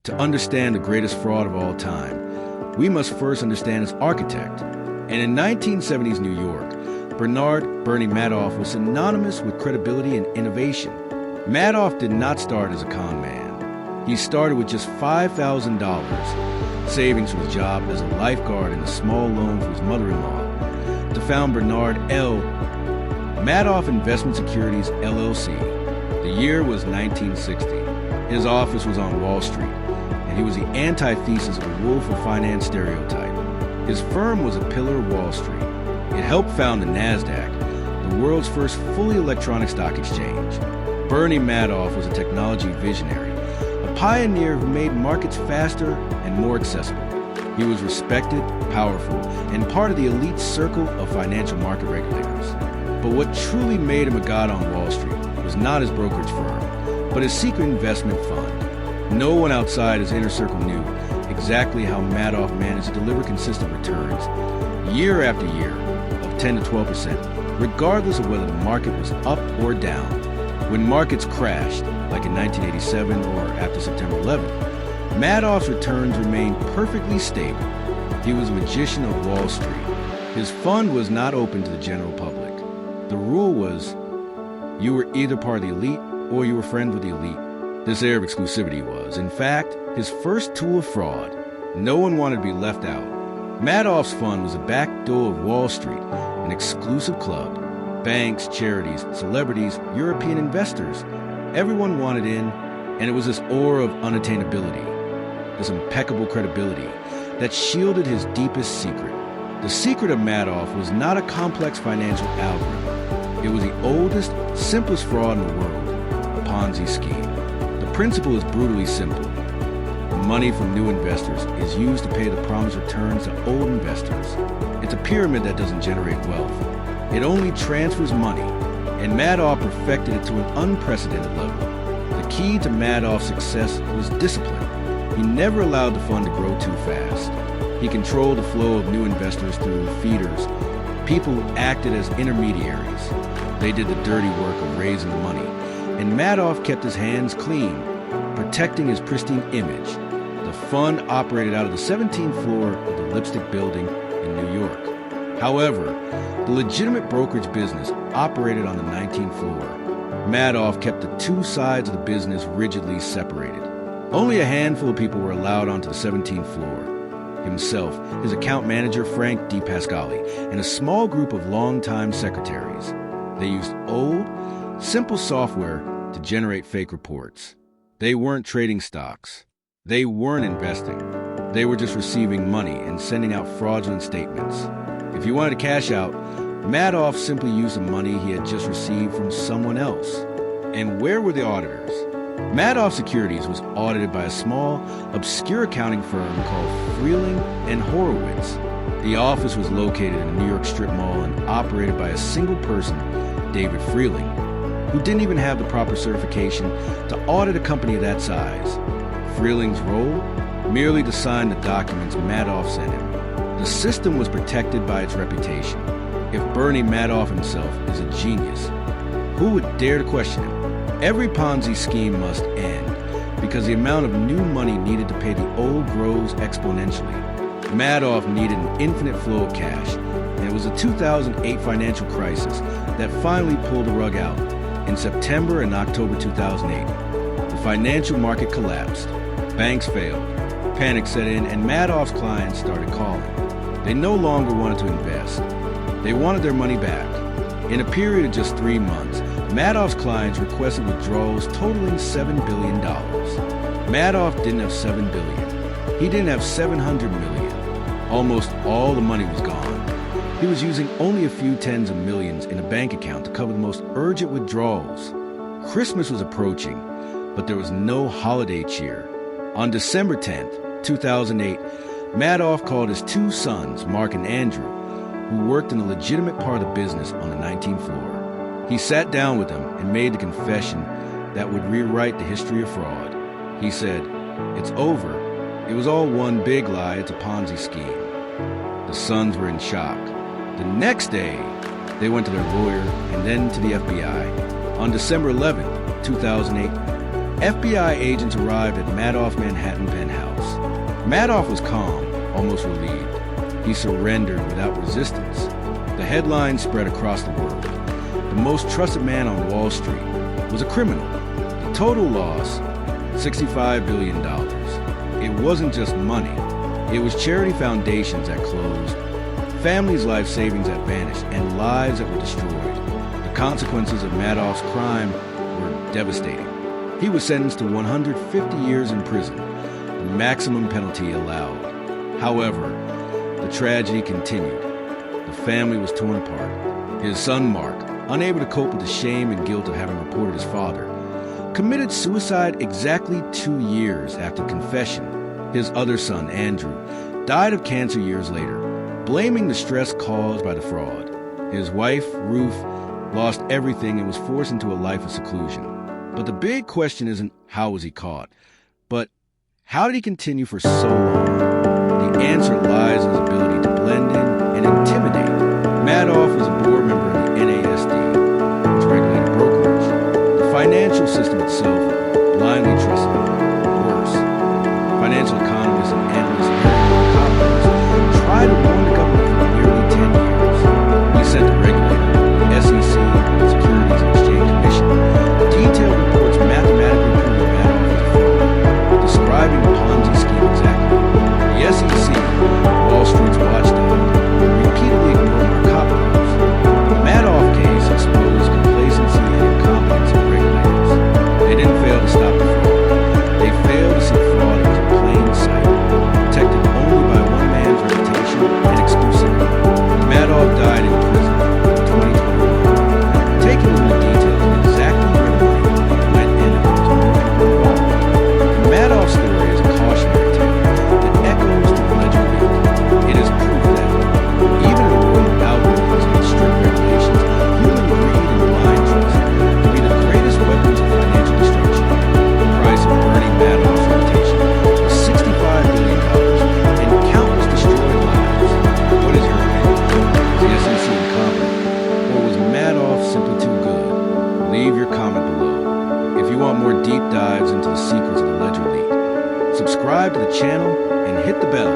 To understand the greatest fraud of all time, we must first understand its architect. And in 1970s New York, Bernie Madoff was synonymous with credibility and innovation. Madoff did not start as a con man. He started with just $5,000, savings from his job as a lifeguard and a small loan from his mother-in-law, to found Bernard L. Madoff Investment Securities, LLC. The year was 1960. His office was on Wall Street, and he was the antithesis of the Wolf of Finance stereotype. His firm was a pillar of Wall Street. It helped found the NASDAQ, the world's first fully electronic stock exchange. Bernie Madoff was a technology visionary, a pioneer who made markets faster and more accessible. He was respected, powerful, and part of the elite circle of financial market regulators. But what truly made him a god on Wall Street was not his brokerage firm, but his secret investment fund. No one outside his inner circle knew exactly how Madoff managed to deliver consistent returns, year after year, of 10 to 12%, regardless of whether the market was up or down. When markets crashed, like in 1987 or after September 11th, Madoff's returns remained perfectly stable. He was a magician of Wall Street. His fund was not open to the general public. The rule was, you were either part of the elite or you were friends with the elite. This air of exclusivity was, in fact, his first tool of fraud. No one wanted to be left out. Madoff's fund was a back door of Wall Street, an exclusive club. Banks, charities, celebrities, European investors, everyone wanted in, and it was this aura of unattainability, this impeccable credibility that shielded his deepest secret. The secret of Madoff was not a complex financial algorithm. It was the oldest, simplest fraud in the world, a Ponzi scheme. The principle is brutally simple. The money from new investors is used to pay the promised returns to old investors. It's a pyramid that doesn't generate wealth. It only transfers money, and Madoff perfected it to an unprecedented level. The key to Madoff's success was discipline. He never allowed the fund to grow too fast. He controlled the flow of new investors through feeders, people who acted as intermediaries. They did the dirty work of raising the money, and Madoff kept his hands clean, protecting his pristine image. The fund operated out of the 17th floor of the Lipstick Building in New York. However, the legitimate brokerage business operated on the 19th floor. Madoff kept the two sides of the business rigidly separated. Only a handful of people were allowed onto the 17th floor. Himself, his account manager Frank D. Pasquale, and a small group of longtime secretaries. They used old, simple software to generate fake reports. They weren't trading stocks. They weren't investing. They were just receiving money and sending out fraudulent statements. If you wanted to cash out, Madoff simply used the money he had just received from someone else. And where were the auditors? Madoff Securities was audited by a small, obscure accounting firm called Freeling and Horowitz. The office was located in a New York strip mall and operated by a single person, David Freeling, who didn't even have the proper certification to audit a company of that size. Freeling's role? Merely to sign the documents Madoff sent him. The system was protected by its reputation. If Bernie Madoff himself is a genius, who would dare to question him? Every Ponzi scheme must end, because the amount of new money needed to pay the old grows exponentially. Madoff needed an infinite flow of cash, and it was the 2008 financial crisis that finally pulled the rug out. In September and October 2008, the financial market collapsed. Banks failed. Panic set in, and Madoff's clients started calling. They no longer wanted to invest. They wanted their money back. In a period of just 3 months, Madoff's clients requested withdrawals totaling $7 billion. Madoff didn't have $7 billion. He didn't have $700 million. Almost all the money was gone. He was using only a few tens of millions in a bank account to cover the most urgent withdrawals. Christmas was approaching, but there was no holiday cheer. On December 10th, 2008, Madoff called his two sons, Mark and Andrew, who worked in a legitimate part of the business on the 19th floor. He sat down with them and made the confession that would rewrite the history of fraud. He said, "It's over. It was all one big lie. It's a Ponzi scheme." The sons were in shock. The next day, they went to their lawyer and then to the FBI. On December 11th, 2008, FBI agents arrived at Madoff Manhattan penthouse. Madoff was calm, almost relieved. He surrendered without resistance. The headlines spread across the world. The most trusted man on Wall Street was a criminal. The total loss, $65 billion. It wasn't just money. It was charity foundations that closed, families' life savings that vanished, and lives that were destroyed. The consequences of Madoff's crime were devastating. He was sentenced to 150 years in prison, the maximum penalty allowed. However, the tragedy continued. The family was torn apart. His son, Mark, unable to cope with the shame and guilt of having reported his father, committed suicide exactly 2 years after confession. His other son, Andrew, died of cancer years later, blaming the stress caused by the fraud. His wife, Ruth, lost everything and was forced into a life of seclusion. But the big question isn't how was he caught, but how did he continue for so long? The answer lies in his ability to blend in and intimidate. Madoff was a board member of the NASD, which regulated brokerage. The financial system itself blindly trusted him. Worse, financial economists and analysts and economists tried to warn the government for nearly 10 years. We sent the regulator, the SEC, Securities and Exchange Commission, detailed reports mathematically proving Madoff was a fraud, describing the Ponzi scheme exactly. The SEC, Wall Street's watchdog, repeatedly ignored our cop rules. The Madoff case exposed complacency and incompetence of regulators. They didn't fail to stop the fraud. They failed to see fraud in plain sight, protected only by one man's reputation and exclusivity. Madoff died in prison in 2021. Taking in the details of exactly where the money went in and there was more people involved. The Madoff story is a cautionary tale that echoes the ledger leak. It is proof that even in a world of algorithms and strict regulations, human greed and blind trust can be the greatest weapons of financial destruction. The price of Bernie Madoff's reputation was $65 billion and countless destroyed lives. What is your opinion? Is the SEC incompetent? Or was Madoff simply too good? Leave your comment below. If you want more deep dives into the secrets of the ledger leak, subscribe to the channel and hit the bell